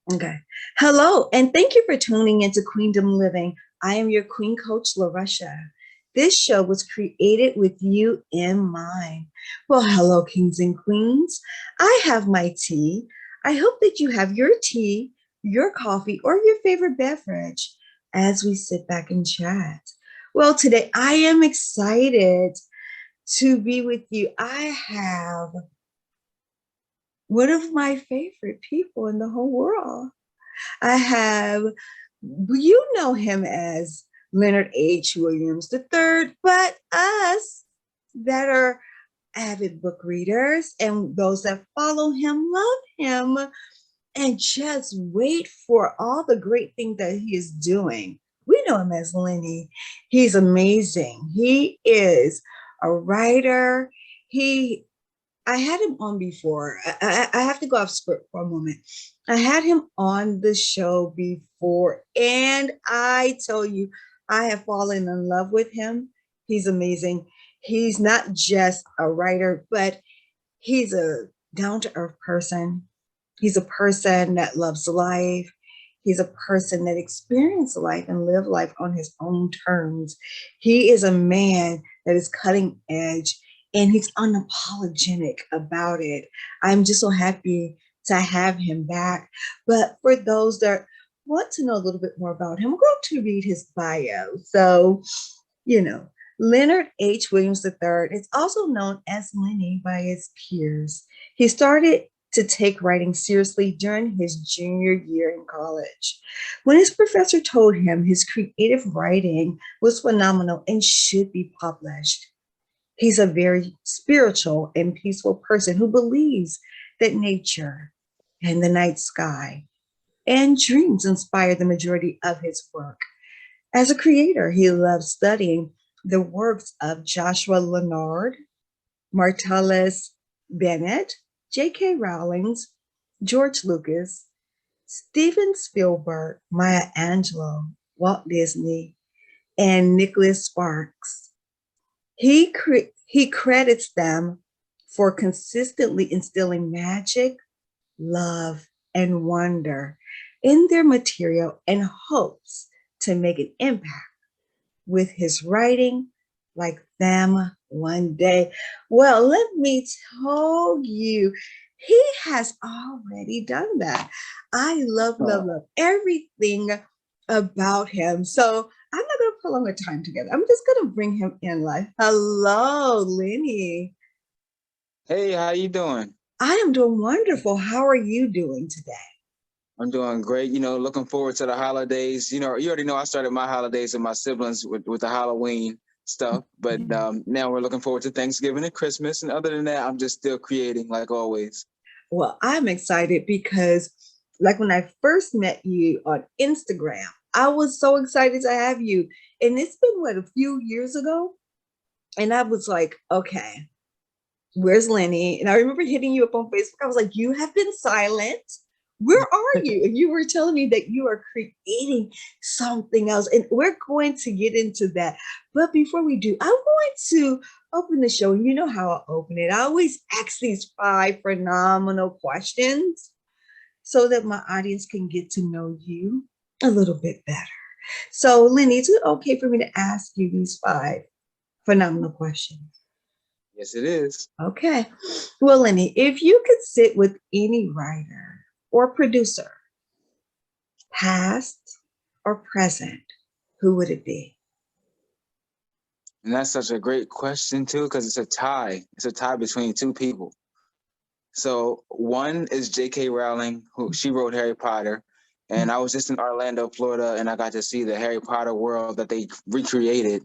Okay. Hello, and thank you for tuning into Queendom Living. I am your Queen Coach, LaRussia. This show was created with you in mind. Well, hello, kings and queens. I have my tea. I hope that you have your tea, your coffee, or your favorite beverage as we sit back and chat. Well, today I am excited to be with you. I have one of my favorite people in the whole world. I have, you know him as Leonard H. Williams III, but us that are avid book readers and those that follow him love him and just wait for all the great things that he is doing. We know him as Lenny. He's amazing. He is a writer. He I had him on before. I have to go off script for a moment. I had him on the show before, and I tell you, I have fallen in love with him. He's amazing. He's not just a writer, but he's a down to earth person. He's a person that loves life. He's a person that experienced life and lived life on his own terms. He is a man that is cutting edge and he's unapologetic about it. I'm just so happy to have him back. But for those that want to know a little bit more about him, I'm going to read his bio. So, you know, Leonard H. Williams III is also known as Lenny by his peers. He started to take writing seriously during his junior year in college, when his professor told him his creative writing was phenomenal and should be published. He's a very spiritual and peaceful person who believes that nature and the night sky and dreams inspire the majority of his work. As a creator, he loves studying the works of Joshua Leonard, Martellus Bennett, J.K. Rowling, George Lucas, Steven Spielberg, Maya Angelou, Walt Disney, and Nicholas Sparks. He credits them for consistently instilling magic, love, and wonder in their material and hopes to make an impact with his writing like them one day. Well, let me tell you, he has already done that. I love, love, love everything about him. So I'm not going to prolong the time together. I'm just going to bring him in live. Hello, Lenny. Hey, how you doing? I am doing wonderful. How are you doing today? I'm doing great. Looking forward to the holidays. You already know I started my holidays with my siblings with the Halloween stuff, but now we're looking forward to Thanksgiving and Christmas. And other than that, I'm just still creating like always. Well, I'm excited because, like, when I first met you on Instagram, I was so excited to have you. And it's been, what, a few years ago? And I was like, okay, where's Lenny? And I remember hitting you up on Facebook. I was like, you have been silent. Where are you? And you were telling me that you are creating something else. And we're going to get into that. But before we do, I'm going to open the show. And you know how I open it. I always ask these 5 phenomenal questions so that my audience can get to know you a little bit better. So, Lenny, is it okay for me to ask you these 5 phenomenal questions? Yes, it is. Okay. Well, Lenny, if you could sit with any writer or producer, past or present, who would it be? And that's such a great question too, because it's a tie. It's a tie between 2 people. So one is J.K. Rowling, who she wrote Harry Potter. And I was just in Orlando, Florida, and I got to see the Harry Potter world that they recreated.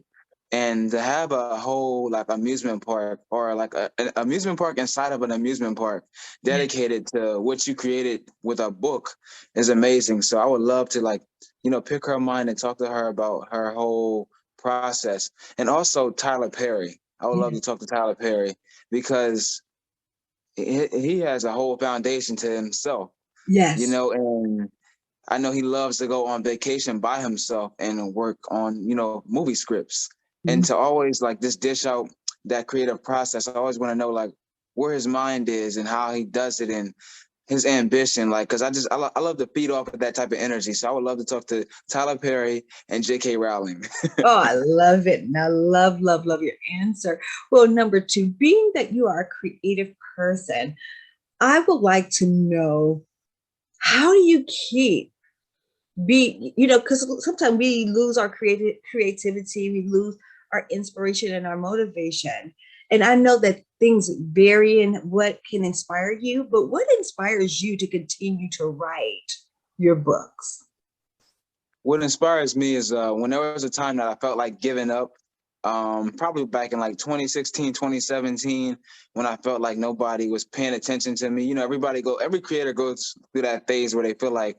And to have a whole like amusement park or like an amusement park inside of an amusement park dedicated to what you created with a book is amazing. So I would love to pick her mind and talk to her about her whole process. And also Tyler Perry. I would love to talk to Tyler Perry because he has a whole foundation to himself. Yes. And I know he loves to go on vacation by himself and work on, movie scripts. And to always just dish out that creative process, I always want to know where his mind is and how he does it. And his ambition, like, because I love to feed off of that type of energy. So I would love to talk to Tyler Perry and J.K. Rowling. Oh, I love it. And I love, love, love your answer. Well, number two, being that you are a creative person, I would like to know, how do you keep because sometimes we lose our creativity, we lose our inspiration and our motivation. And I know that things vary in what can inspire you, but what inspires you to continue to write your books? What inspires me is when there was a time that I felt like giving up, probably back in like 2016, 2017, when I felt like nobody was paying attention to me. You know, every creator goes through that phase where they feel like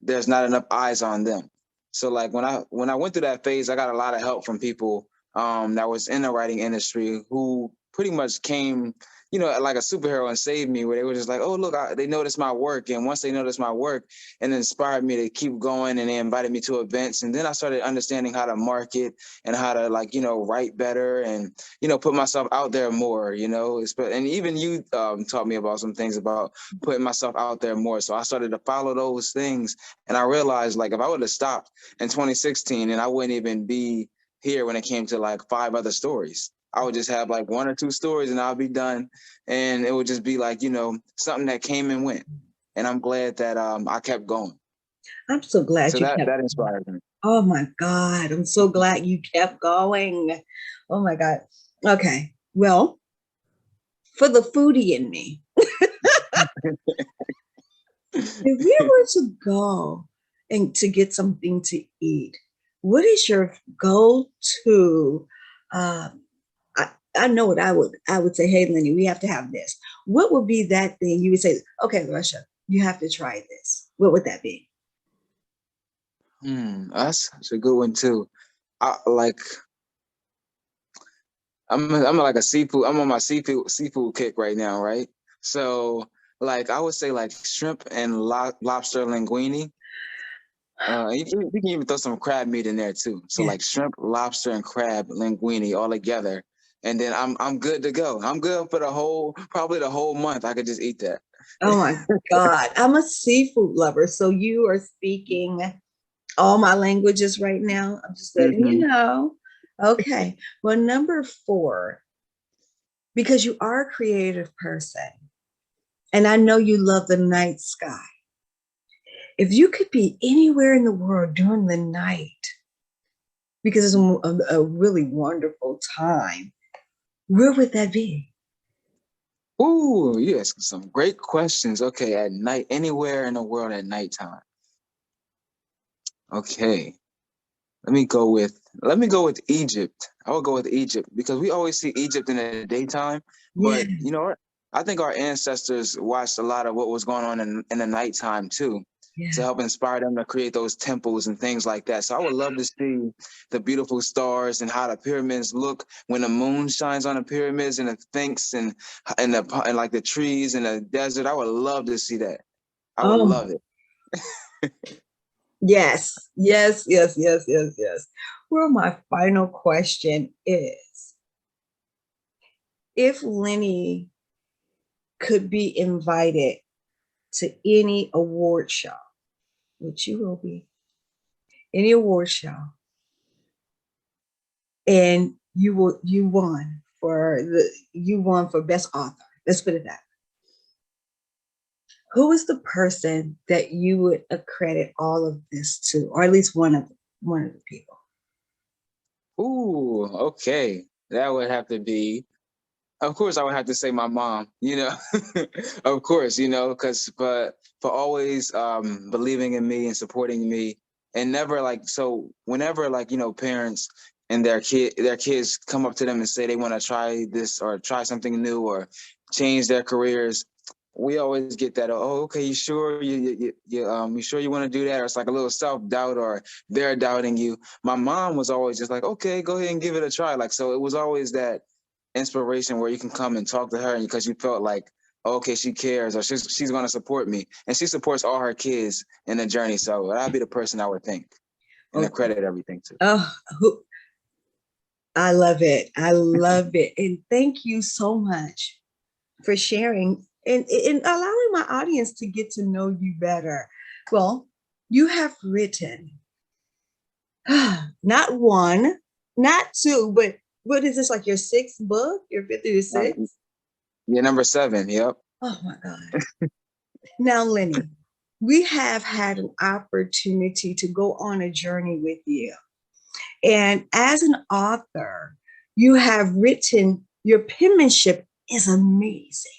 there's not enough eyes on them. So like when I went through that phase, I got a lot of help from people that was in the writing industry who pretty much came, you know, like a superhero and saved me, where they were just like, oh, look, they noticed my work. And once they noticed my work, and inspired me to keep going, and they invited me to events. And then I started understanding how to market and how to, like, you know, write better and, you know, put myself out there more, you know. And even you taught me about some things about putting myself out there more. So I started to follow those things. And I realized, like, if I would have stopped in 2016, and I wouldn't even be here when it came to like 5 other stories. I would just have like 1 or 2 stories and I'll be done. And it would just be like, you know, something that came and went. And I'm glad that I kept going. I'm so glad So you kept. that inspired me. Oh my God, I'm so glad you kept going. Oh my God. Okay. Well, for the foodie in me, if we were to go and to get something to eat, what is your go-to? I know what I would say, hey, Lenny, we have to have this. What would be that thing you would say, okay, Russia, you have to try this? What would that be? That's a good one too. I'm like a seafood. I'm on my seafood kick right now, right? So like I would say like shrimp and lobster linguine. You can even throw some crab meat in there too. So Yeah. like shrimp, lobster, and crab linguine all together, and then I'm good to go. I'm good for probably the whole month. I could just eat that. Oh my God. I'm a seafood lover. So you are speaking all my languages right now. I'm just letting you know. Okay. Well, number 4, because you are a creative person, and I know you love the night sky. If you could be anywhere in the world during the night, because it's a really wonderful time, where would that be? Ooh, you ask some great questions. Okay, at night, anywhere in the world at nighttime. Okay. Let me go with Egypt. I will go with Egypt because we always see Egypt in the daytime, Yeah. but you know what? I think our ancestors watched a lot of what was going on in the nighttime too, to Yeah. help inspire them to create those temples and things like that. So I would love to see the beautiful stars and how the pyramids look when the moon shines on the pyramids and the Sphinx and like the trees and the desert. I would love to see that. I would Oh, love it. yes. Yes, yes, yes, yes, yes. Well, my final question is, if Lenny could be invited to any award show, which you will be, any award show, and you won for best author. Let's put it that. Who is the person that you would accredit all of this to, or at least one of the people? Ooh, okay. That would have to be, of course, I would have to say my mom, you know, of course, you know, because for always believing in me and supporting me, and never like, so whenever, like, you know, parents and their kids come up to them and say they want to try this or try something new or change their careers, we always get that, oh, okay, you sure you sure you want to do that? Or it's like a little self-doubt, or they're doubting you. My mom was always just like, okay, go ahead and give it a try. Like, so it was always that inspiration where you can come and talk to her, and because you felt like, okay, she cares, or she's going to support me, and she supports all her kids in the journey. So that'd be the person I would think and Okay. accredit everything to. Oh, I love it. I love it. And thank you so much for sharing and allowing wanted my audience to get to know you better. Well, you have written not one, not two, but what is this, like your sixth book, your fifth or your sixth? Yeah, number 7. Yep. Oh my God. Now, Lenny, we have had an opportunity to go on a journey with you. And as an author, you have written, your penmanship is amazing.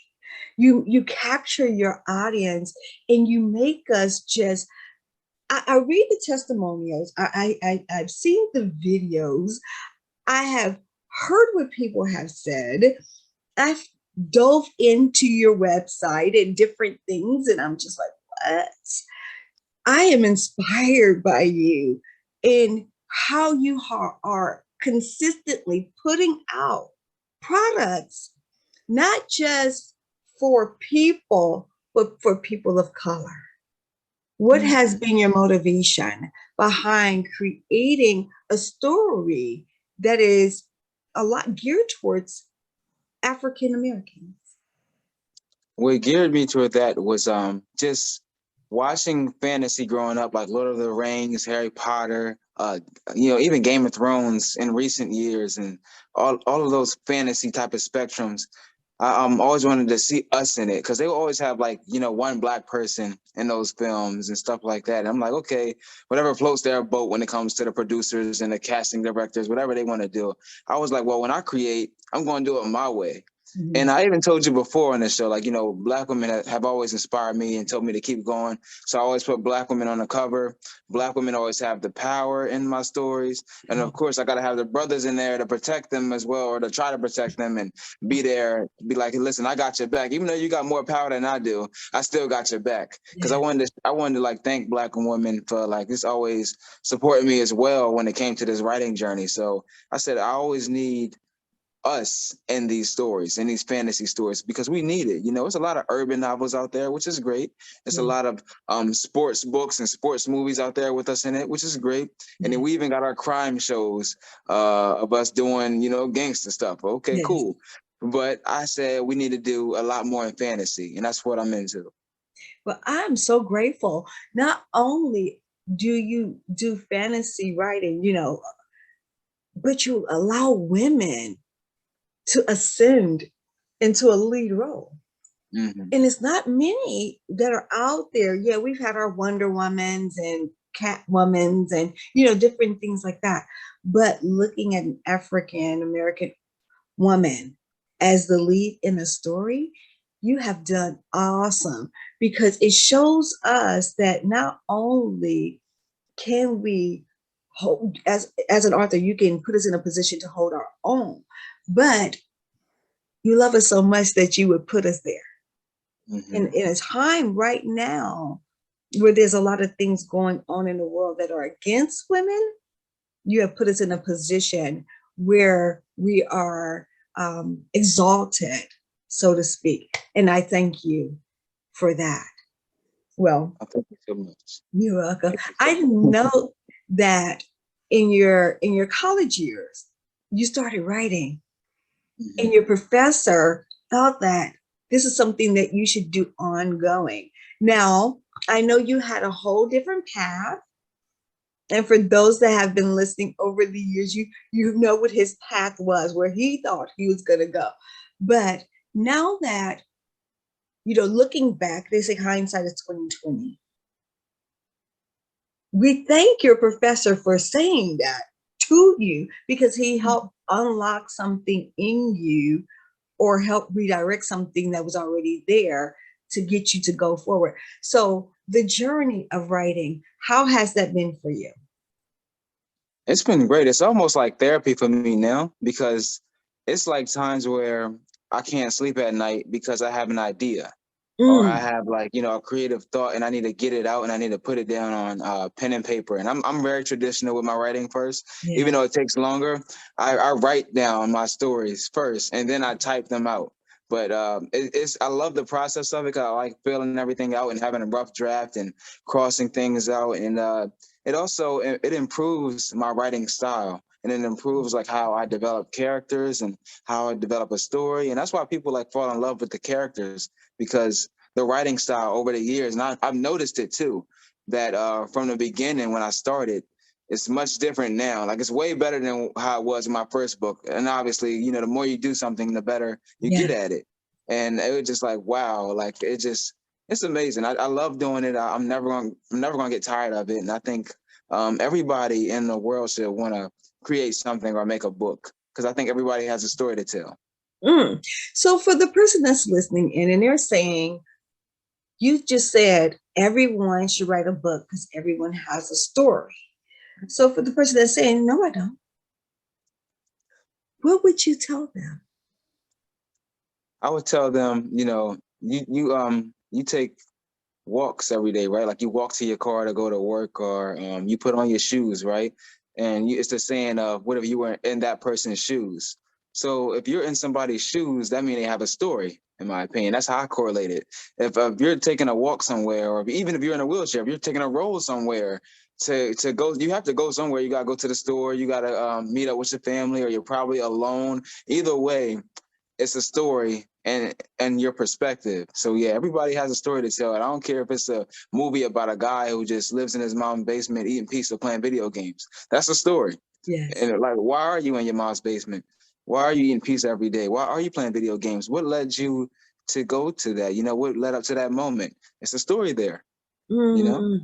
You capture your audience and you make us just, I read the testimonials, I've seen the videos, I have heard what people have said. I've dove into your website and different things, and I'm just like, what? I am inspired by you in how you are consistently putting out products, not just for people, but for people of color. What has been your motivation behind creating a story that is a lot geared towards African Americans? What geared me toward that was just watching fantasy growing up, like Lord of the Rings, Harry Potter, even Game of Thrones in recent years, and all of those fantasy type of spectrums. I'm always wanted to see us in it because they always have like, one black person in those films and stuff like that. And I'm like, okay, whatever floats their boat when it comes to the producers and the casting directors, whatever they want to do. I was like, well, when I create, I'm going to do it my way. Mm-hmm. And I even told you before on the show, like, black women have always inspired me and told me to keep going. So I always put black women on the cover. Black women always have the power in my stories. And of course, I got to have the brothers in there to protect them as well, or to try to protect them and be there, be like, listen, I got your back. Even though you got more power than I do, I still got your back. Because I wanted to like thank black women for like just always supporting me as well when it came to this writing journey. So I said, I always need us in these stories, in these fantasy stories, because we need it. It's a lot of urban novels out there, which is great. It's a lot of sports books and sports movies out there with us in it, which is great. And then we even got our crime shows of us doing, gangster stuff. Okay, cool. But I said we need to do a lot more in fantasy, and that's what I'm into. Well, I'm so grateful. Not only do you do fantasy writing, but you allow women to ascend into a lead role. Mm-hmm. And it's not many that are out there. Yeah, we've had our Wonder Womans and Catwomans and, different things like that. But looking at an African American woman as the lead in a story, you have done awesome, because it shows us that not only can we hold, as an author, you can put us in a position to hold our own, but you love us so much that you would put us there. Mm-hmm. In a time right now where there's a lot of things going on in the world that are against women, you have put us in a position where we are exalted, so to speak. And I thank you for that. Well, thank you so much. You're welcome. I know that in your college years, you started writing, and your professor thought that this is something that you should do ongoing. Now, I know you had a whole different path. And for those that have been listening over the years, you know what his path was, where he thought he was going to go. But now that, looking back, they say hindsight is 2020. We thank your professor for saying that to you, because he helped unlock something in you or help redirect something that was already there to get you to go forward. So the journey of writing, how has that been for you? It's been great. It's almost like therapy for me now, because it's like times where I can't sleep at night because I have an idea. Or I have like, a creative thought and I need to get it out and I need to put it down on pen and paper. And I'm very traditional with my writing first, even though it takes longer. I write down my stories first and then I type them out. But I love the process of it, because I like filling everything out and having a rough draft and crossing things out. And it improves my writing style. And it improves like how I develop characters and how I develop a story. And that's why people like fall in love with the characters, because the writing style over the years, and I've noticed it too, that from the beginning when I started, it's much different now. Like it's way better than how it was in my first book. And obviously, you know, the more you do something, the better you get at it. And it was just like, wow, like it's amazing. I love doing it. I'm never gonna get tired of it. And I think everybody in the world should want to create something or make a book, because I think everybody has a story to tell. So for the person that's listening in and they're saying, you just said everyone should write a book because everyone has a story. So for the person that's saying, no, I don't, what would you tell them? I would tell them, you know, you take walks every day, right? Like you walk to your car to go to work, or you put on your shoes, right? And it's the saying of, what if you were in that person's shoes? So if you're in somebody's shoes, that means they have a story, in my opinion. That's how I correlate it. If you're taking a walk somewhere, or even if you're in a wheelchair, if you're taking a roll somewhere to go, you have to go somewhere. You got to go to the store. You got to meet up with your family, or you're probably alone. Either way, it's a story and your perspective. So yeah, everybody has a story to tell. And I don't care if it's a movie about a guy who just lives in his mom's basement eating pizza, playing video games. That's a story. Yes. And like, why are you in your mom's basement? Why are you eating pizza every day? Why are you playing video games? What led you to go to that? You know, what led up to that moment? It's a story there. You know?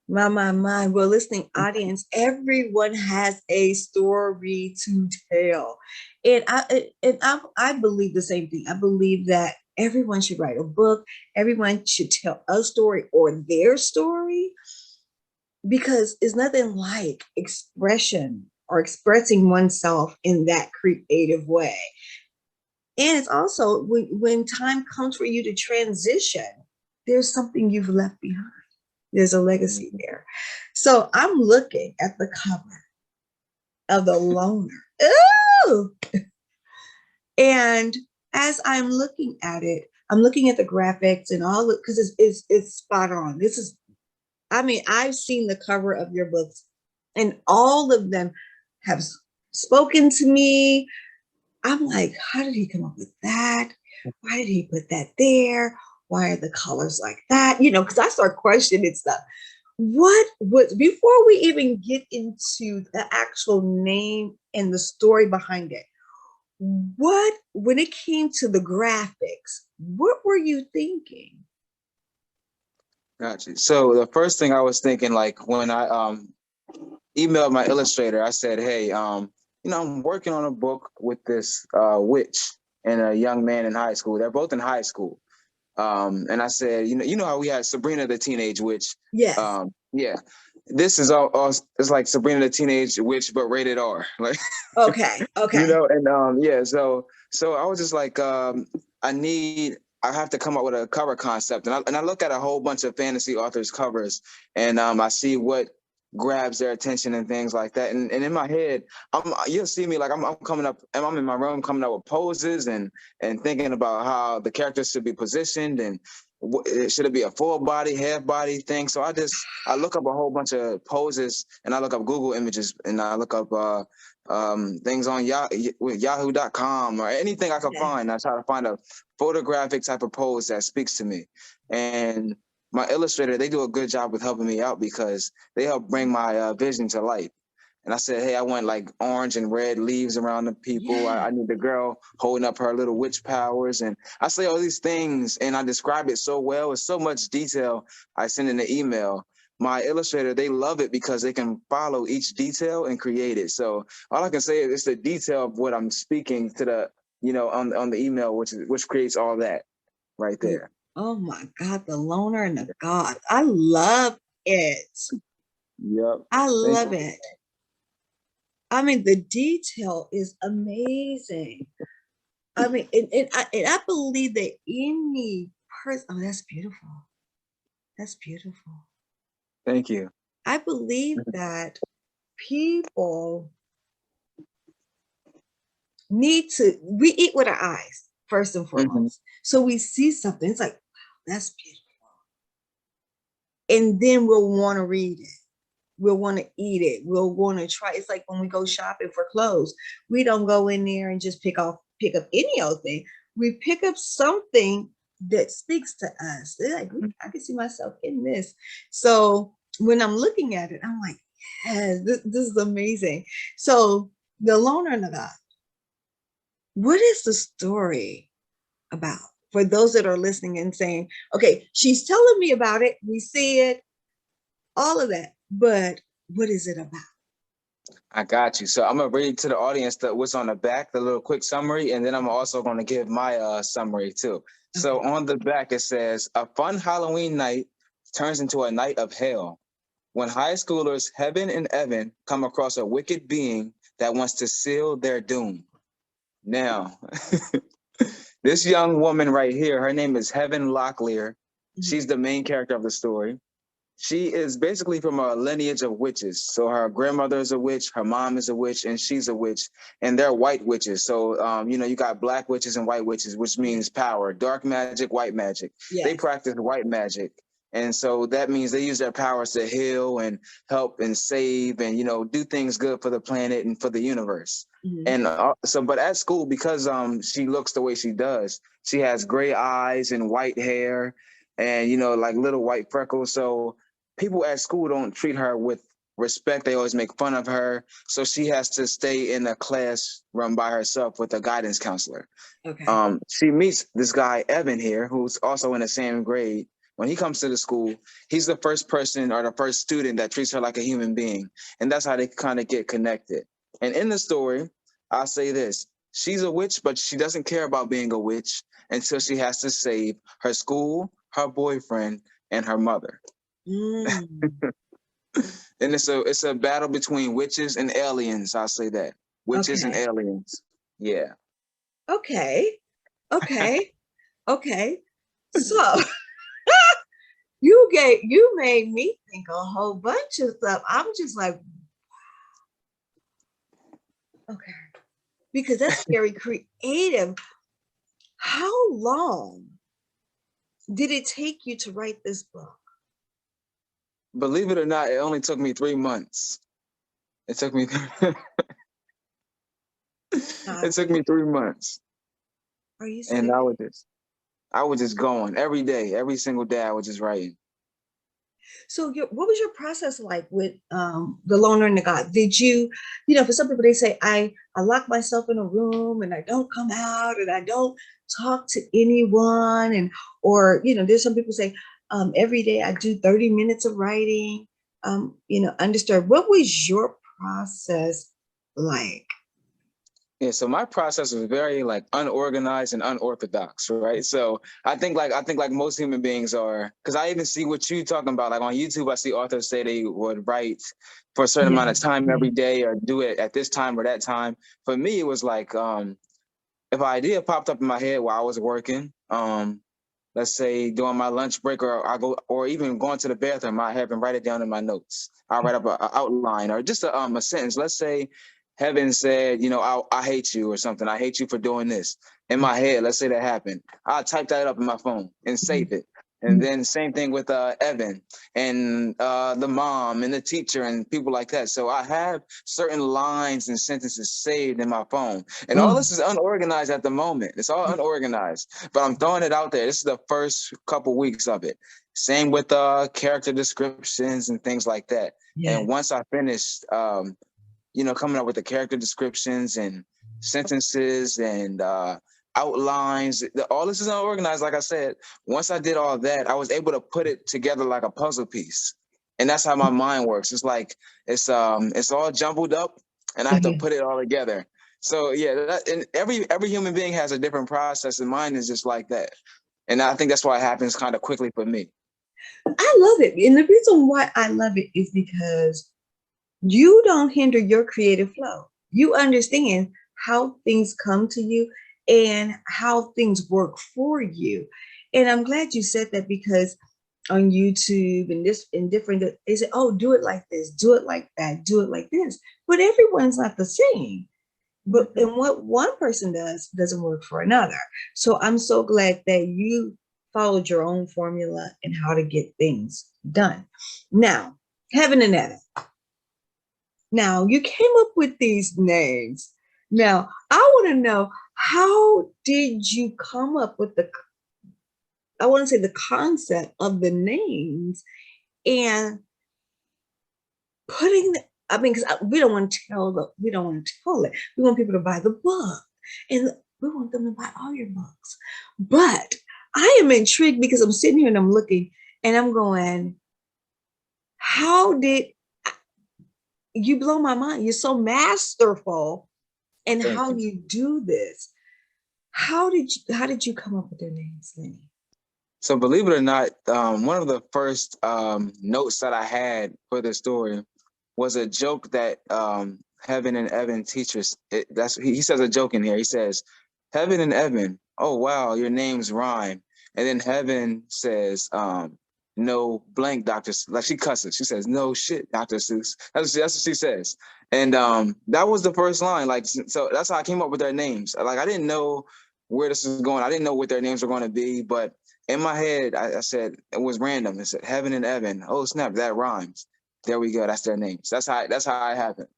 My. Well, listening audience, everyone has a story to tell. And I believe the same thing. I believe that everyone should write a book. Everyone should tell a story or their story, because it's nothing like expression or expressing oneself in that creative way. And it's also when time comes for you to transition, there's something you've left behind. There's a legacy there. So I'm looking at the cover of the Loner. Ooh! And as I'm looking at it, I'm looking at the graphics and all, because it's spot on. This is, I mean, I've seen the cover of your books, and all of them have spoken to me. I'm like, how did he come up with that? Why did he put that there? Why are the colors like that? You know, because I start questioning stuff. What was, before we even get into the actual name and the story behind it, what, when it came to the graphics, what were you thinking? Gotcha. So the first thing I was thinking, like when I emailed my illustrator, I said, hey, you know, I'm working on a book with this witch and a young man in high school. They're both in high school. And I said, you know how we had Sabrina the Teenage Witch? Yes. Yeah. This is all it's like Sabrina the Teenage Witch, but rated R. Like, okay. you know, and yeah, so I was just like, I have to come up with a cover concept, and I look at a whole bunch of fantasy authors' covers, and I see what grabs their attention and things like that. And in my head, you'll see me like I'm coming up, and I'm in my room coming up with poses and thinking about how the characters should be positioned, and should it be a full body, half body thing. So I look up a whole bunch of poses, and I look up Google images, and I look up things on Yahoo.com or anything I can find. I try to find a photographic type of pose that speaks to me. And my illustrator, they do a good job with helping me out, because they help bring my vision to life. And I said, hey, I want like orange and red leaves around the people. I need the girl holding up her little witch powers. And I say all these things, and I describe it so well. It's so much detail I send in the email. My illustrator, they love it because they can follow each detail and create it. So all I can say is it's the detail of what I'm speaking to the, you know, on the email, which creates all that right there. Oh my God, the Loner and the Goth. I love it. Yep. I love it. I mean, the detail is amazing. I mean, and I believe that any person, oh, that's beautiful. That's beautiful. Thank you. I believe that people need to, we eat with our eyes, first and foremost. So we see something, it's like, wow, that's beautiful. And then we'll want to read it. We'll want to eat it. We'll want to try. It's like when we go shopping for clothes, we don't go in there and just pick up any old thing. We pick up something that speaks to us. They're like, I can see myself in this. So when I'm looking at it, I'm like, yes, this is amazing. So the Loner The Goth, what is the story about? For those that are listening and saying, okay, she's telling me about it, we see it, all of that, but what is it about? I got you. So I'm gonna read to the audience what's on the back, the little quick summary, and then I'm also gonna give my summary too. So Okay. on the back it says, a fun Halloween night turns into a night of hell when high schoolers Heaven and Evan come across a wicked being that wants to seal their doom. Now, this young woman right here, her name is Heaven Locklear. She's the main character of the story. She is basically from a lineage of witches. So her grandmother is a witch, her mom is a witch, and she's a witch, and they're white witches. So, you got black witches and white witches, which means power, dark magic, white magic. Yes. They practice white magic. And so that means they use their powers to heal and help and save and, do things good for the planet and for the universe. And but at school, because she looks the way she does, she has gray eyes and white hair and, like little white freckles. So people at school don't treat her with respect. They always make fun of her. So she has to stay in a class run by herself with a guidance counselor. Okay. She meets this guy, Evan here, who's also in the same grade. When he comes to the school, he's the first person or the first student that treats her like a human being. And that's how they kind of get connected. And in the story, I'll say this. She's a witch, but she doesn't care about being a witch until she has to save her school, her boyfriend, and her mother. And it's a battle between witches and aliens. I'll say that. Witches and aliens. Yeah. Okay. So you made me think a whole bunch of stuff. I'm just like, okay, because that's very creative. How long did it take you to write this book? Believe it or not, it only took me 3 months. It took me it took me 3 months. Are you serious? And I was just going every day, every single day I was just writing. So what was your process like with the Loner The Goth? Did you, for some people they say I lock myself in a room and I don't come out and I don't talk to anyone, and or there's some people say every day I do 30 minutes of writing, undisturbed. What was your process like? Yeah, so my process was very like unorganized and unorthodox, right? So I think like most human beings are, because I even see what you talking about. Like on YouTube, I see authors say they would write for a certain amount of time every day or do it at this time or that time. For me, it was like if an idea popped up in my head while I was working, let's say during my lunch break, or even going to the bathroom, I have and write it down in my notes. I'll write up an outline or just a sentence. Let's say Heaven said, I hate you or something. I hate you for doing this. In my head, let's say that happened. I'll type that up in my phone and save it. And then same thing with Evan and the mom and the teacher and people like that. So I have certain lines and sentences saved in my phone. And all this is unorganized at the moment. It's all unorganized, but I'm throwing it out there. This is the first couple weeks of it. Same with character descriptions and things like that. Yeah. And once I finished, coming up with the character descriptions and sentences and outlines. All this is unorganized, like I said. Once I did all that, I was able to put it together like a puzzle piece. And that's how my mind works. It's like it's all jumbled up and I have to put it all together. So yeah, and every human being has a different process, and mine is just like that. And I think that's why it happens kind of quickly for me. I love it. And the reason why I love it is because you don't hinder your creative flow. You understand how things come to you and how things work for you. And I'm glad you said that, because on YouTube and different, they say, oh, do it like this, do it like that, do it like this. But everyone's not the same. But and what one person does doesn't work for another. So I'm so glad that you followed your own formula and how to get things done. Now, Heaven and Evan. Now, you came up with these names. Now, I want to know, how did you come up with I want to say the concept of the names and putting the, I mean, because we don't want to we don't want to tell it. We want people to buy the book, and we want them to buy all your books. But I am intrigued because I'm sitting here and I'm looking and I'm going, how did you blow my mind? You're so masterful in how you do this. How did you come up with their names, Lenny? So believe it or not, one of the first notes that I had for the story was a joke that Heaven and Evan teachers. He says a joke in here. He says, "Heaven and Evan, oh wow, your names rhyme." And then Heaven says, "No blank, Dr. Like she cusses. She says, "No shit, Dr. Seuss." That's what she says. And that was the first line. Like, so that's how I came up with their names. Like, I didn't know where this was going. I didn't know what their names were going to be, but in my head, I said it was random. It said Heaven and Evan. Oh snap, that rhymes. There we go. That's their names. That's how it happened.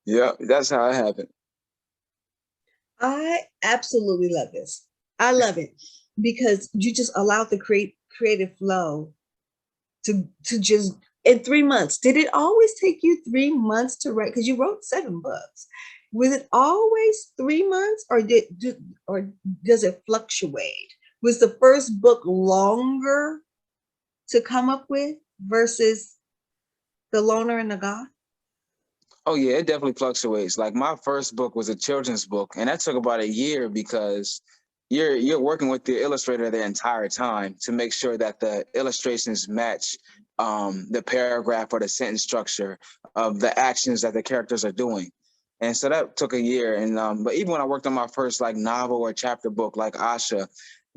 Yeah, that's how it happened. I absolutely love this. I love it because you just allowed the creative flow to just in 3 months. Did it always take you 3 months to write? Because you wrote 7 books. Was it always 3 months, or does it fluctuate? Was the first book longer to come up with versus The Loner and the Goth? Oh yeah, it definitely fluctuates. Like my first book was a children's book, and that took about a year because you're working with the illustrator the entire time to make sure that the illustrations match the paragraph or the sentence structure of the actions that the characters are doing. And so that took a year. And but even when I worked on my first like novel or chapter book like Asha,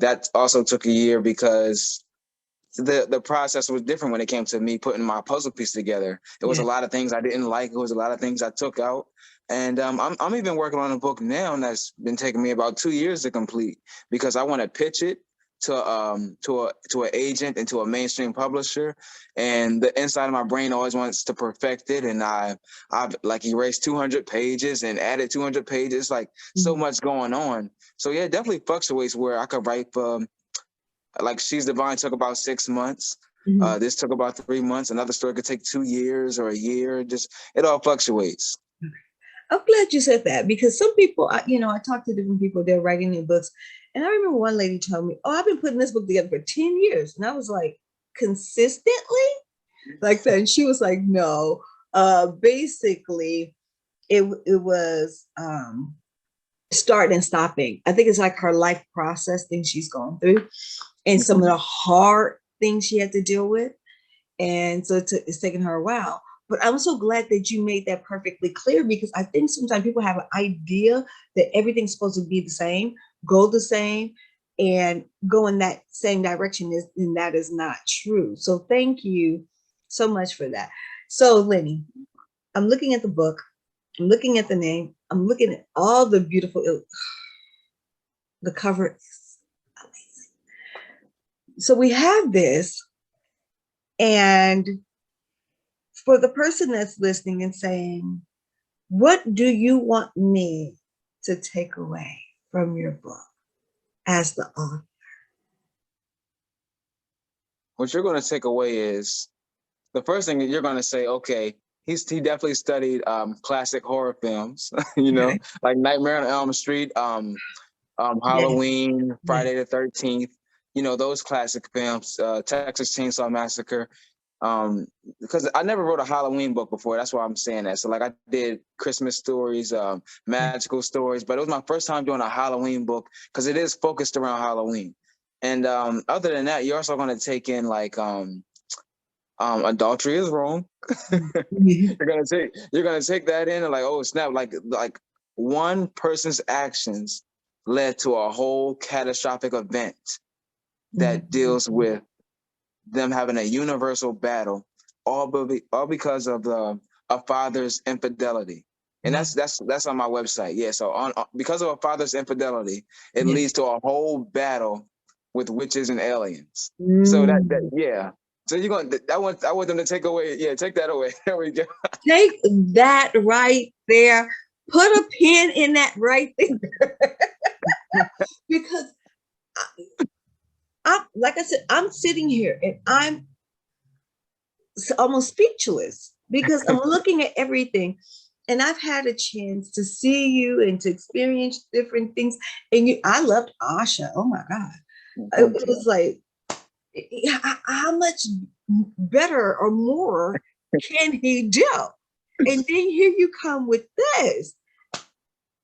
that also took a year because the process was different when it came to me putting my puzzle piece together. It was a lot of things I didn't like. It was a lot of things I took out. And I'm even working on a book now that's been taking me about 2 years to complete because I want to pitch it to an agent and to a mainstream publisher. And the inside of my brain always wants to perfect it. And I've like erased 200 pages and added 200 pages, like so much going on. So yeah, it definitely fluctuates where I could write for like She's Divine took about 6 months. This took about 3 months. Another story could take 2 years or a year. Just it all fluctuates. I'm glad you said that because some people, I talk to different people, they're writing their books. And I remember one lady told me, "Oh, I've been putting this book together for 10 years." And I was like, "Consistently?" Like that. And she was like, "No, basically it was starting and stopping. I think it's like her life process thing she's gone through and some of the hard things she had to deal with. And so it's taken her a while. But I'm so glad that you made that perfectly clear because I think sometimes people have an idea that everything's supposed to be the same, go the same, and go in that same direction, and that is not true. So thank you so much for that. So Lenny, I'm looking at the book, I'm looking at the name, I'm looking at all the beautiful, the cover is amazing. So we have this, and for the person that's listening and saying, what do you want me to take away from your book as the author? What you're going to take away is the first thing that you're going to say, okay, he definitely studied classic horror films, like Nightmare on Elm Street, Halloween, Friday the 13th, those classic films, Texas Chainsaw Massacre. Because I never wrote a Halloween book before. That's why I'm saying that. So like I did Christmas stories, magical stories, but it was my first time doing a Halloween book because it is focused around Halloween. And other than that, you're also going to take in like adultery is wrong. You're gonna take that in and like, oh snap, like one person's actions led to a whole catastrophic event that deals with them having a universal battle, all because of a father's infidelity. And that's on my website. Yeah. So because of a father's infidelity, it leads to a whole battle with witches and aliens. So that yeah. So you're going. I want them to take away. Yeah, take that away. There we go. Take that right there. Put a pin in that right there. because I'm like I said, I'm sitting here and I'm almost speechless because I'm looking at everything. And I've had a chance to see you and to experience different things. And I loved Asha. Oh my God. Thank It you. was like, how much better or more can he do? And then here you come with this.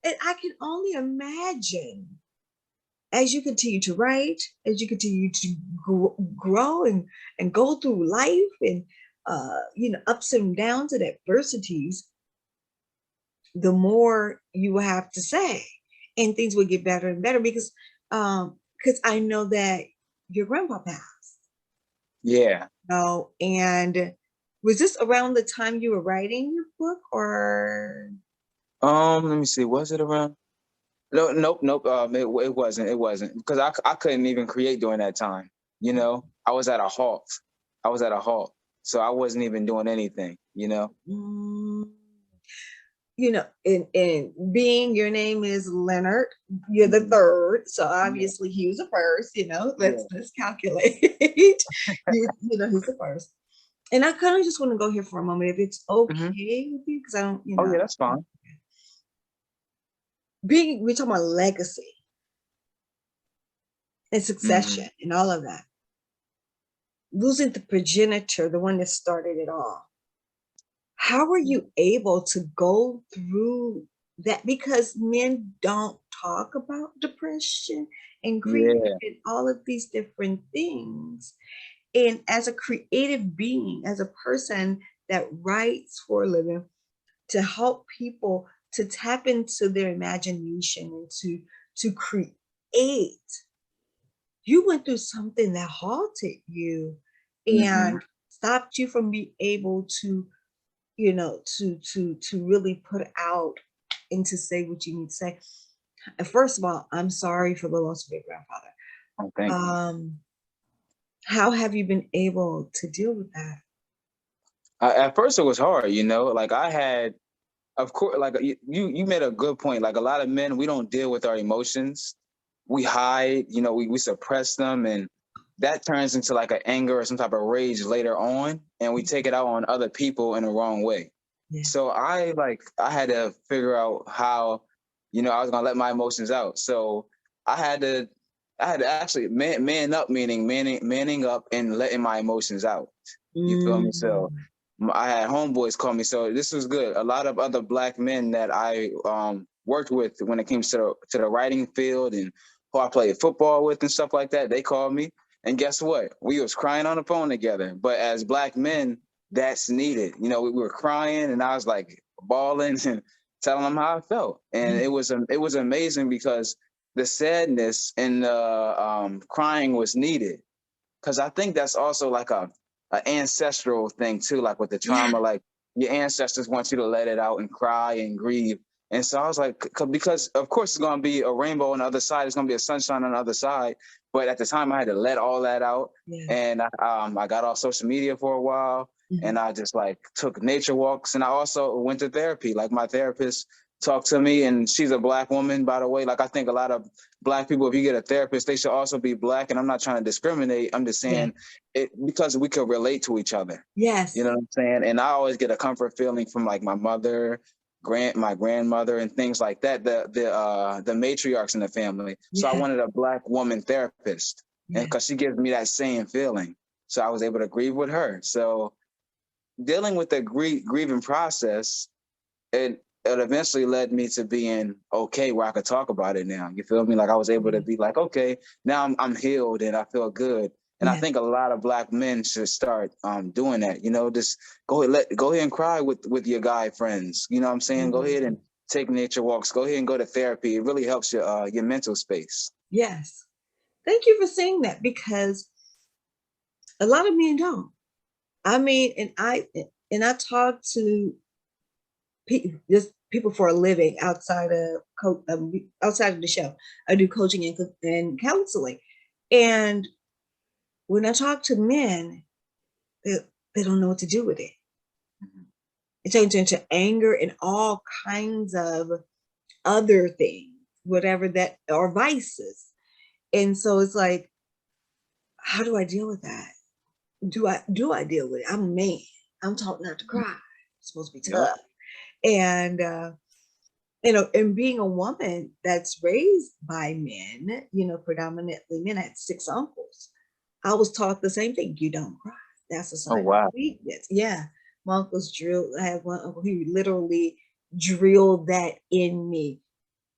And I can only imagine as you continue to write, as you continue to grow and go through life and, ups and downs and adversities, the more you will have to say, and things will get better and better because I know that your grandpa passed. Yeah. And was this around the time you were writing your book, or? Let me see. Was it around? No, nope, nope. It wasn't. It wasn't because I couldn't even create during that time. I was at a halt. I was at a halt, so I wasn't even doing anything. Mm, and being your name is Leonard, you're the third, so obviously he was the first. Let's calculate. He's the first. And I kind of just want to go here for a moment, if it's okay with you, because I don't, Oh yeah, that's fine. we're talking about legacy and succession and all of that. Losing the progenitor, the one that started it all. How are you able to go through that? Because men don't talk about depression and grief and all of these different things. And as a creative being, as a person that writes for a living, to help people to tap into their imagination and to create, you went through something that halted you and stopped you from being able to, to really put out and to say what you need to say. First of all, I'm sorry for the loss of your grandfather. Oh, thank you. How have you been able to deal with that? At first, it was hard. Like I had, of course, like you made a good point. Like a lot of men, we don't deal with our emotions. We hide. We suppress them, and that turns into like an anger or some type of rage later on, and we take it out on other people in the wrong way. Yeah. So I had to figure out how, I was gonna let my emotions out. So I had to actually man up, meaning manning up and letting my emotions out. You feel me? So I had homeboys call me. So this was good. A lot of other Black men that I worked with when it came to the writing field and who I played football with and stuff like that, they called me. And guess what? We was crying on the phone together. But as Black men, that's needed. We were crying, and I was like bawling and telling them how I felt. And it was amazing because the sadness and the crying was needed. Because I think that's also like an ancestral thing too, like with the trauma, like your ancestors want you to let it out and cry and grieve. And so I was like, because of course it's going to be a rainbow on the other side. It's going to be a sunshine on the other side. But at the time I had to let all that out. Yeah. And I got off social media for a while and I just like took nature walks. And I also went to therapy. Like my therapist talked to me, and she's a Black woman, by the way. Like I think a lot of Black people, if you get a therapist, they should also be Black. And I'm not trying to discriminate. I'm just saying it because we could relate to each other. Yes. You know what I'm saying? And I always get a comfort feeling from like my mother, my grandmother, and things like that, the matriarchs in the family. So I wanted a Black woman therapist, and because she gives me that same feeling. So I was able to grieve with her. So dealing with the grieving process, it eventually led me to being okay where I could talk about it now. You feel me? Like I was able to be like, okay, now I'm healed and I feel good. And I think a lot of Black men should start doing that. Just go ahead and cry with your guy friends. You know what I'm saying? Go ahead and take nature walks. Go ahead and go to therapy. It really helps your mental space. Yes. Thank you for saying that, because a lot of men don't. I mean, and I talk to people for a living outside of the show. I do coaching and counseling, and when I talk to men, they don't know what to do with it. It turns into anger and all kinds of other things. whatever that, or vices. And so it's like, how do I deal with that? Do I deal with it? I'm a man. I'm taught not to cry. I'm supposed to be Yep. tough. And and being a woman that's raised by men, predominantly men, I had 6 uncles. I was taught the same thing. You don't cry. That's a Oh sign of wow. weakness. Yeah. My uncles drilled. I had one uncle who literally drilled that in me.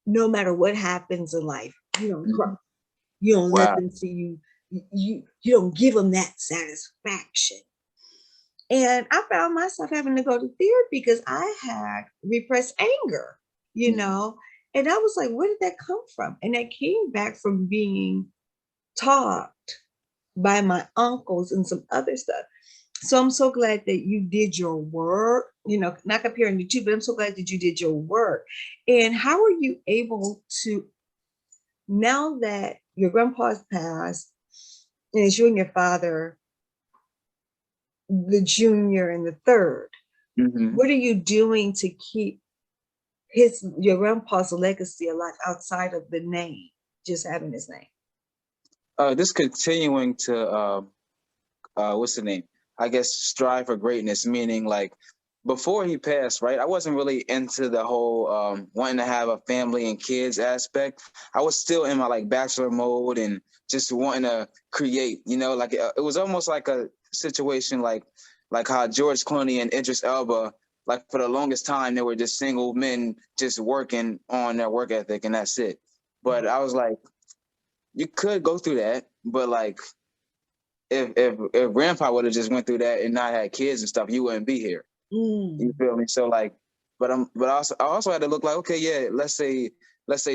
No matter what happens in life, you don't cry. Mhm. You don't let Wow. them see you. You don't give them that satisfaction. And I found myself having to go to therapy because I had repressed anger, you Mhm. know? And I was like, where did that come from? And that came back from being taught by my uncles and some other stuff. So I'm so glad that you did your work, not comparing the two, but I'm so glad that you did your work. And how are you able to, now that your grandpa's passed, and it's you and your father, the junior and the third, Mhm. what are you doing to keep your grandpa's legacy alive outside of the name, just having his name? Just continuing to what's the name? I guess strive for greatness, meaning like before he passed, right? I wasn't really into the whole wanting to have a family and kids aspect. I was still in my like bachelor mode and just wanting to create, like it was almost like a situation like how George Clooney and Idris Elba, like for the longest time, they were just single men just working on their work ethic and that's it. But I was like, you could go through that, but like if grandpa would have just went through that and not had kids and stuff, you wouldn't be here. You Mm. feel me? So like, but I also had to look like, okay, yeah, let's say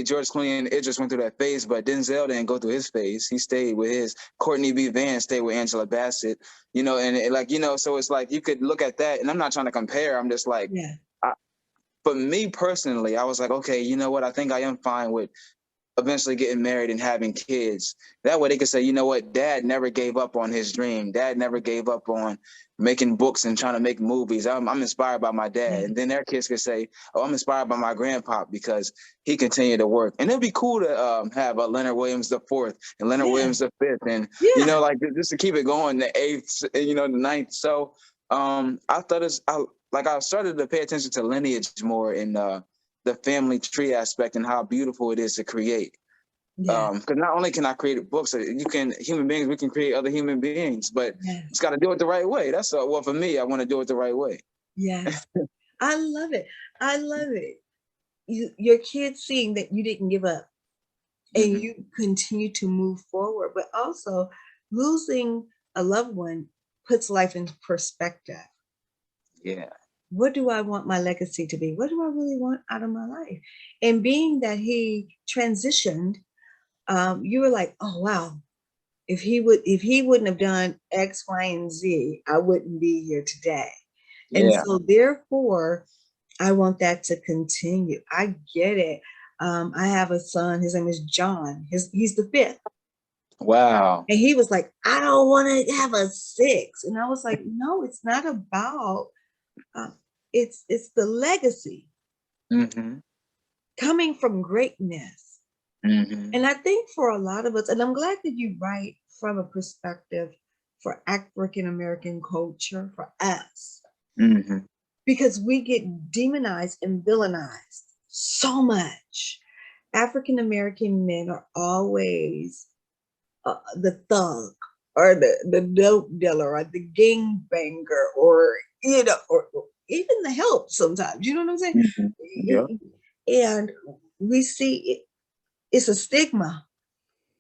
George Clooney and Idris went through that phase, but Denzel didn't go through his phase. He stayed with his Courtney B. Vance stayed with Angela Bassett, and so it's like you could look at that, and I'm not trying to compare. I'm just like, Yeah. I, for me personally, I was like, okay, you know what? I think I am fine with eventually getting married and having kids. That way they could say, you know what, dad never gave up on his dream. Dad never gave up on making books and trying to make movies. I'm inspired by my dad. Yeah. And then their kids could say, oh, I'm inspired by my grandpa because he continued to work. And it'd be cool to have a Leonard Williams the fourth and Leonard Yeah. Williams the fifth. And, Yeah. like just to keep it going, the eighth, the ninth. So I thought I started to pay attention to lineage more in the family tree aspect and how beautiful it is to create. Yeah. Because not only can I create books, human beings, we can create other human beings, but it's Yes. got to do it the right way. That's well for me. I want to do it the right way. Yes. I love it. I love it. Your kids seeing that you didn't give up and Mm-hmm. you continue to move forward, but also losing a loved one puts life into perspective. Yeah. What do I want my legacy to be? What do I really want out of my life? And being that he transitioned, you were like, oh wow, if he wouldn't have done X, Y, and Z, I wouldn't be here today. And Yeah. so therefore, I want that to continue. I get it. I have a son, his name is John. He's the fifth. Wow. And he was like, I don't want to have a six. And I was like, no, it's not about uh, it's the legacy Mm-hmm. coming from greatness. Mm-hmm. And I think for a lot of us, and I'm glad that you write from a perspective for African American culture, for us, Mm-hmm. because we get demonized and villainized so much. African American men are always the thug or the dope dealer or the gang banger or, or even the help sometimes. You know what I'm saying? Mm-hmm. Yeah. And we see it's a stigma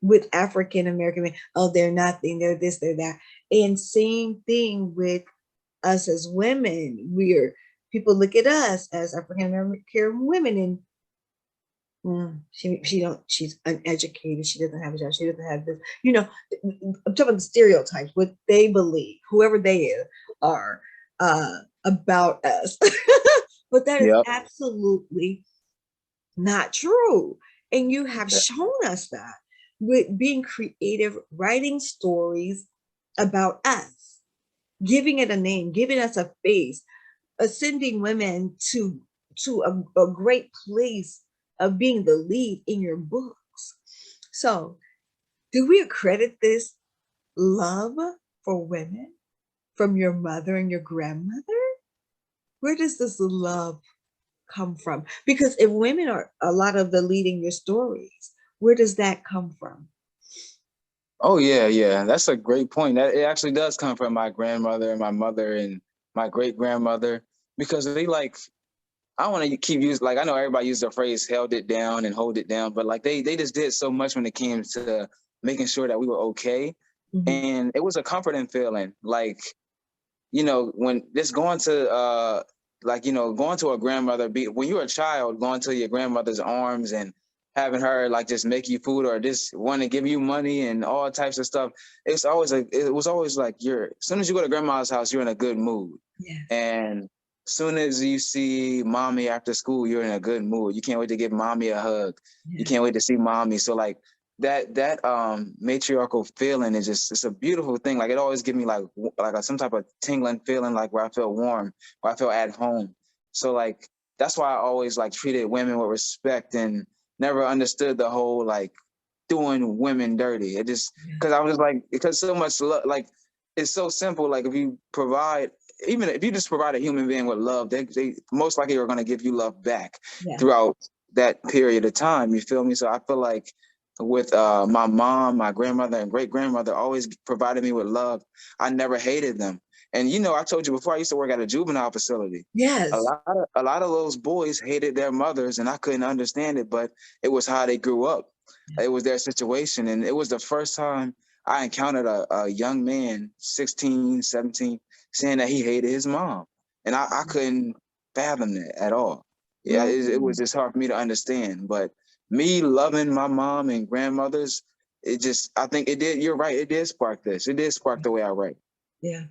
with African American men. Oh, they're nothing. They're this, they're that. And same thing with us as women. People look at us as African American women and she's uneducated. She doesn't have a job. She doesn't have this. I'm talking about the stereotypes, what they believe, whoever they are, about us. But that is Yep. absolutely not true. And you have shown us that with being creative, writing stories about us, giving it a name, giving us a face, ascending women to a great place of being the lead in your books. So, do we accredit this love for women from your mother and your grandmother? Where does this love come from? Because if women are a lot of the leading your stories, where does that come from? Oh yeah. That's a great point. That it actually does come from my grandmother and my mother and my great grandmother because they like I want to keep using like I know everybody used the phrase held it down and hold it down, but like they just did so much when it came to making sure that we were okay. Mhm. And it was a comforting feeling. Like, you know, when just going to like, you know, going to a grandmother be when you're a child, going to your grandmother's arms and having her like just make you food or just want to give you money and all types of stuff. It was always like you're as soon as you go to grandma's house, you're in a good mood. Yes. And soon as you see mommy after school, you're in a good mood. You can't wait to give mommy a hug. You Yeah. can't wait to see mommy. So like that matriarchal feeling is just it's a beautiful thing. Like it always gives me some type of tingling feeling, like where I feel warm, where I feel at home. So like that's why I always like treated women with respect and never understood the whole like doing women dirty. It just Yeah. because I was like because so much love, like it's so simple. Like if you provide, even if you just provide a human being with love, they most likely are going to give you love back Yeah. throughout that period of time. You feel me? So I feel like with my mom, my grandmother, and great grandmother always provided me with love. I never hated them. And you know, I told you before, I used to work at a juvenile facility. Yes. A lot of those boys hated their mothers, and I couldn't understand it, but it was how they grew up. Yeah. It was their situation, and it was the first time I encountered a young man, 16, 17, saying that he hated his mom, and I couldn't fathom that at all. Yeah, it was Mm. just hard for me to understand, but me loving my mom and grandmothers, it just I think it did. You're right. It did spark this. It did spark the way I write. Yeah.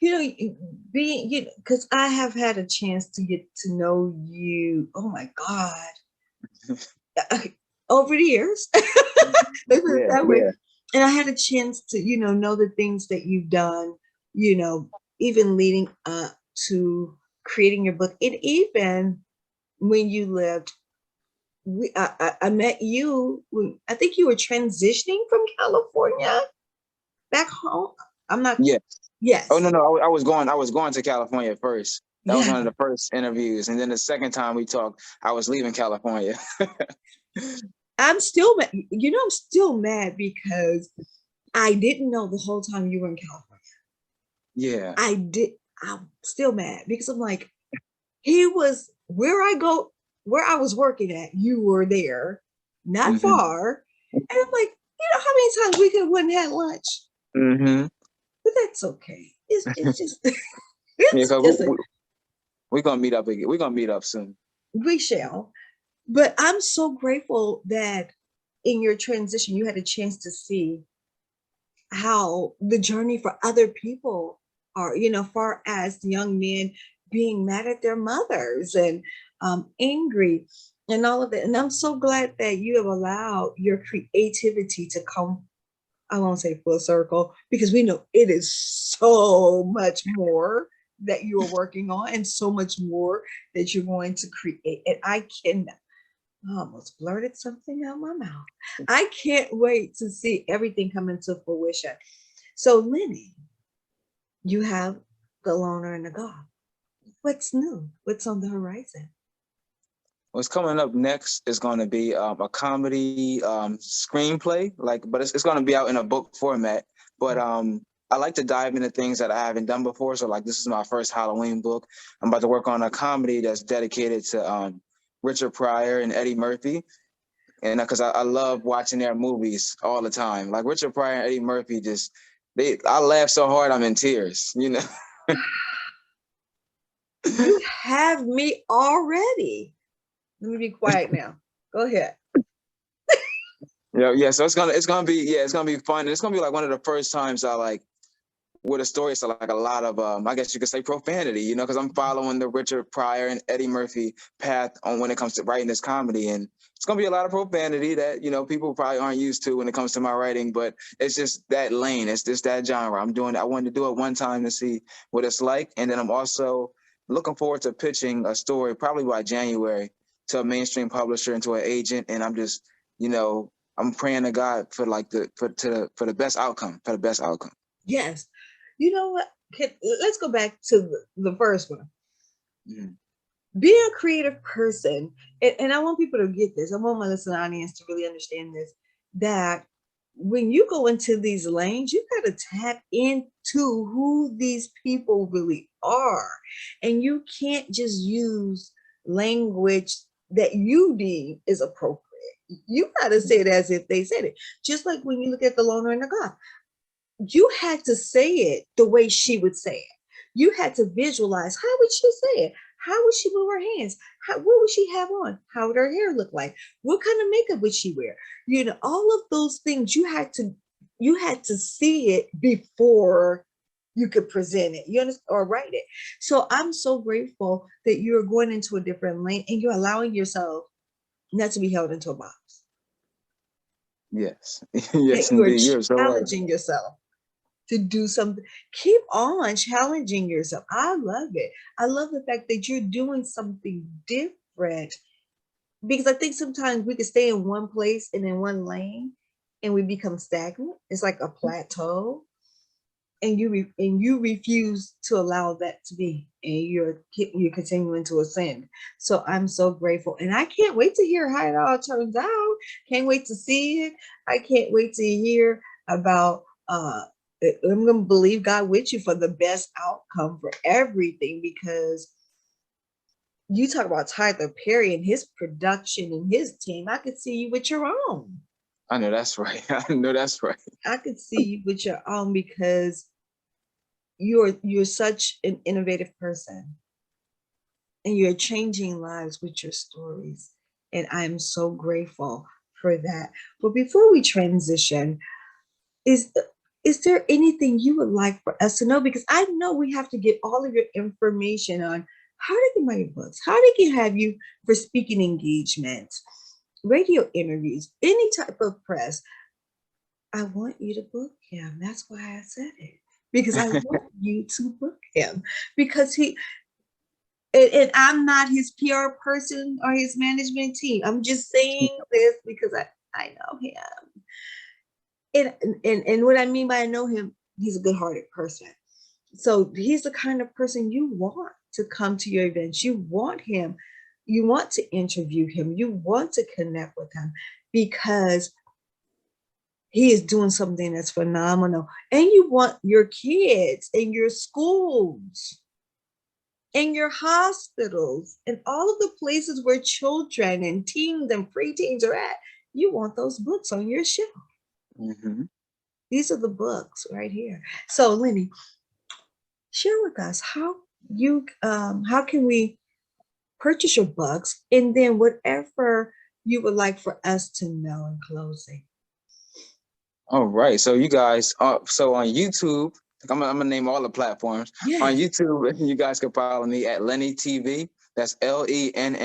Being, because I have had a chance to get to know you, oh my God, over the years. Let's put it Yeah, that way. yeah, And I had a chance to, know the things that you've done, you know, even leading up to creating your book. And even when you lived, I met you when I think you were transitioning from California back home. I'm not, yeah. Oh yes, no, I was going to California first. That was yeah. one of the first interviews, and then the second time we talked, I was leaving California. I'm still mad. I'm still mad because I didn't know the whole time you were in California. Yeah. I did. I'm still mad because I'm like, he was where I was working at. You were there, not Mm-hmm. far. And I'm like, how many times we could have went and had lunch? Mm-hmm. But that's okay. It's just Yeah, it's because just a, we're gonna meet up again. We're gonna meet up soon. we shall. But I'm so grateful that in your transition you had a chance to see how the journey for other people are, far as young men being mad at their mothers and angry and all of that. And I'm so glad that you have allowed your creativity to come, I won't say full circle, because we know it is so much more that you are working on and so much more that you're going to create. And I almost blurted something out my mouth. I can't wait to see everything come into fruition. So, Lenny, you have the Loner and the Goth. What's new? What's on the horizon? What's coming up next is going to be a comedy screenplay, but it's going to be out in a book format. But I like to dive into things that I haven't done before. So like this is my first Halloween book. I'm about to work on a comedy that's dedicated to Richard Pryor and Eddie Murphy. And because I love watching their movies all the time. Like Richard Pryor and Eddie Murphy I laugh so hard I'm in tears, you know. You have me already. Let me be quiet now. Go ahead. Yeah. So it's gonna be fun. It's gonna be like one of the first times I like with a story. So like a lot of I guess you could say profanity, because I'm following the Richard Pryor and Eddie Murphy path on when it comes to writing this comedy, and it's gonna be a lot of profanity that people probably aren't used to when it comes to my writing. But it's just that lane. It's just that genre. I wanted to do it one time to see what it's like, and then I'm also looking forward to pitching a story probably by January to a mainstream publisher and to an agent, and I'm just, I'm praying to God for like for the best outcome, for the best outcome. Yes. You know what? Let's go back to the first one. Mm-hmm. Be a creative person. And I want people to get this. I want my listening audience to really understand this, that when you go into these lanes, you got to tap into who these people really are. And you can't just use language that you deem is appropriate. You got to say it as if they said it. Just like when you look at the Loner the Goth, you had to say it the way she would say it. You had to visualize, how would she say it? How would she move her hands? What would she have on? How would her hair look like? What kind of makeup would she wear? All of those things you had to see it before you could present it, you understand, or write it. So I'm so grateful that you're going into a different lane and you're allowing yourself not to be held into a box. Yes. Yes, that you are indeed. You're so right. challenging yourself to do something. Keep on challenging yourself. I love it. I love the fact that you're doing something different, because I think sometimes we can stay in one place and in one lane and we become stagnant. It's like a plateau, and you refuse to allow that to be, and you're continuing to ascend. So I'm so grateful, and I can't wait to hear how it all turns out. Can't wait to see it. I can't wait to hear about I'm going to believe God with you for the best outcome for everything, because you talk about Tyler Perry and his production and his team. I could see you with your own. I know that's right. I know that's right. I could see you with your own, because you're such an innovative person, and you're changing lives with your stories. And I'm so grateful for that. But before we transition, is there anything you would like for us to know? Because I know we have to get all of your information on how they can buy your books, how they can have you for speaking engagements, radio interviews, any type of press. I want you to book him. That's why I said it, because I want you to book him, because and I'm not his PR person or his management team. I'm just saying this because I know him. And what I mean by I know him, he's a good-hearted person. So he's the kind of person you want to come to your events. You want him, you want to interview him, you want to connect with him, because he is doing something that's phenomenal. And you want your kids and your schools and your hospitals and all of the places where children and teens and preteens are at, you want those books on your shelf. Mm-hmm. These are the books right here. So Lenny, share with us how can we purchase your books, and then whatever you would like for us to know in closing. All right. So you guys, so on YouTube, I'm gonna name all the platforms. Yes. On YouTube, you guys can follow me at Lenny TV. That's LENNY and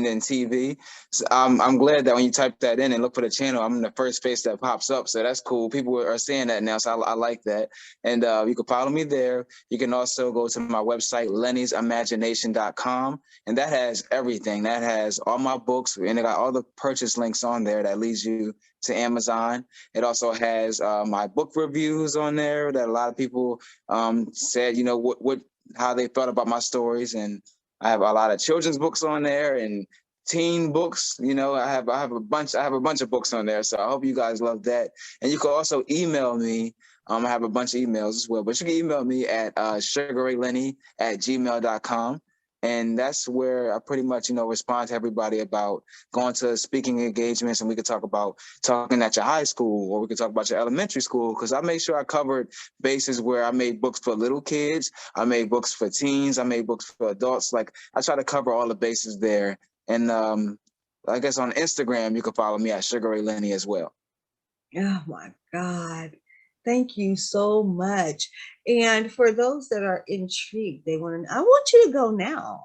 then TV. So I'm glad that when you type that in and look for the channel, I'm the first face that pops up. So that's cool. People are saying that now, so I like that. And you can follow me there. You can also go to my website, Lenny'sImagination.com, and that has everything. That has all my books, and it got all the purchase links on there that leads you to Amazon. It also has my book reviews on there that a lot of people said, how they felt about my stories, and I have a lot of children's books on there and teen books. I have a bunch of books on there. So I hope you guys love that. And you can also email me. I have a bunch of emails as well, but you can email me at sugarraylenny@gmail.com. And that's where I pretty much, respond to everybody about going to speaking engagements, and we could talk about talking at your high school, or we could talk about your elementary school, because I made sure I covered bases where I made books for little kids, I made books for teens, I made books for adults. Like, I try to cover all the bases there. And I guess on Instagram, you can follow me at Sugar Ray Lenny as well. Oh my God. Thank you so much. And for those that are intrigued, I want you to go now.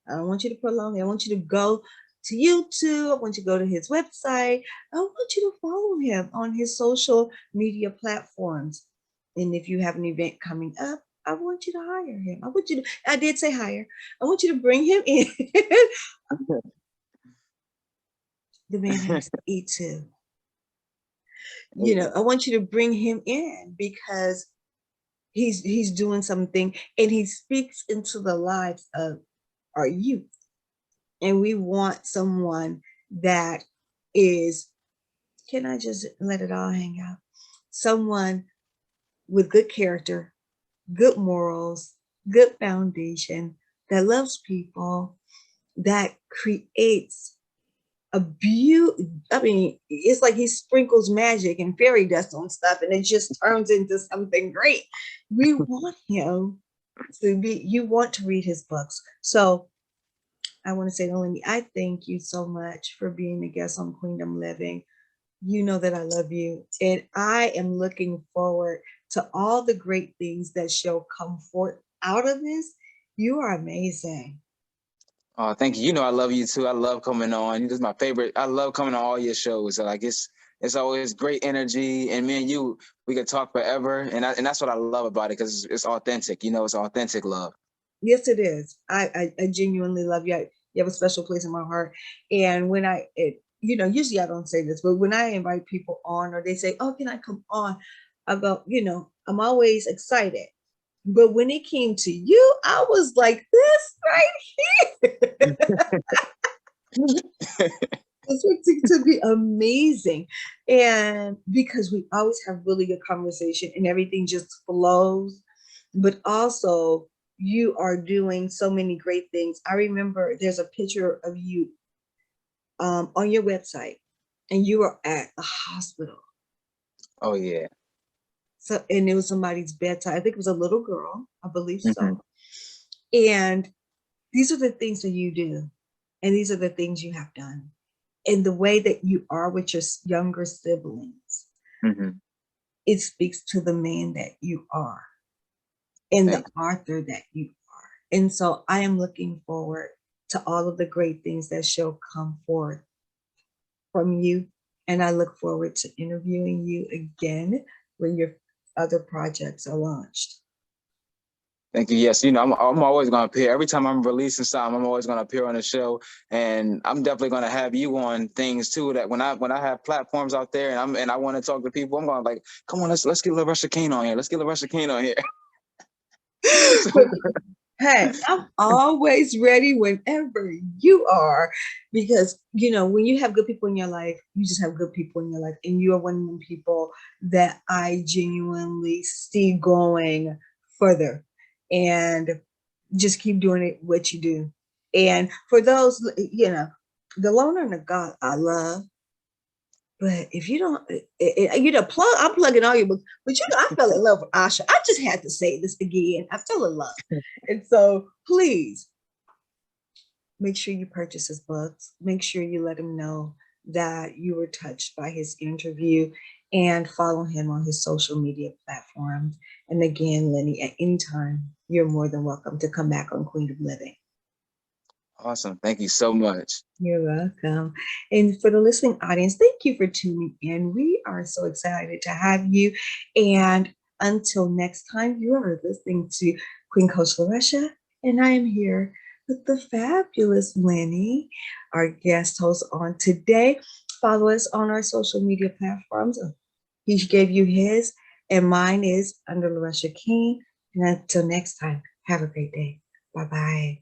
I don't want you to prolong it. I want you to go to YouTube. I want you to go to his website. I want you to follow him on his social media platforms. And if you have an event coming up, I want you to hire him. I did say hire. I want you to bring him in. The man has to eat too. You know, I want you to bring him in because he's doing something and he speaks into the lives of our youth. And we want someone that is, can I just let it all hang out? Someone with good character, good morals, good foundation, that loves people, that creates a beauty. I mean, it's like he sprinkles magic and fairy dust on stuff and it just turns into something great. We want him to be, you want to read his books. So I want to say to Lindy, I thank you so much for being a guest on Queendom Living. You know that I love you. And I am looking forward to all the great things that shall come forth out of this. You are amazing. Oh, thank you. You know I love you too. I love coming on. This is my favorite. I love coming on all your shows. So like it's always great energy. And me and you, we could talk forever. And that's what I love about it because it's authentic. You know, it's authentic love. Yes, it is. I genuinely love you. You have a special place in my heart. And when you know, usually I don't say this, but when I invite people on or they say, oh, can I come on? I go, you know, I'm always excited. But when it came to you, I was like, this right here. It's going to be amazing. And because we always have really good conversation and everything just flows, but also you are doing so many great things. I remember there's a picture of you on your website and you were at a hospital. Oh, yeah. So, and it was somebody's bedside. I think it was a little girl, I believe so. And these are the things that you do. And these are the things you have done. And the way that you are with your younger siblings, it speaks to the man that you are and the author that you are. And so I am looking forward to all of the great things that shall come forth from you. And I look forward to interviewing you again when your other projects are launched. Thank you. Yes, you know, I'm always going to appear. Every time I'm releasing something, I'm always going to appear on the show, and I'm definitely going to have you on things too. That when I have platforms out there, and I want to talk to people, I'm going like, come on, let's get LuRussia Cain on here. Let's get LuRussia Cain on here. Hey, I'm always ready whenever you are, because you know when you have good people in your life, you just have good people in your life, and you are one of the people that I genuinely see going further, and just keep doing it what you do. And for those, you know, the Loner The Goth I love. But if you don't, you know, I'm plugging all your books. But you know, I fell in love with Asha. I just had to say this again. I fell in love. And so please make sure you purchase his books. Make sure you let him know that you were touched by his interview and follow him on his social media platforms. And again, Lenny, at any time, you're more than welcome to come back on Queendom Living. Awesome. Thank you so much. You're welcome. And for the listening audience, thank you for tuning in. We are so excited to have you. And until next time, you are listening to Queen Coach LuRussia, and I am here with the fabulous Lenny, our guest host on today. Follow us on our social media platforms. He gave you his, and mine is under LuRussia Cain. And until next time, have a great day. Bye-bye.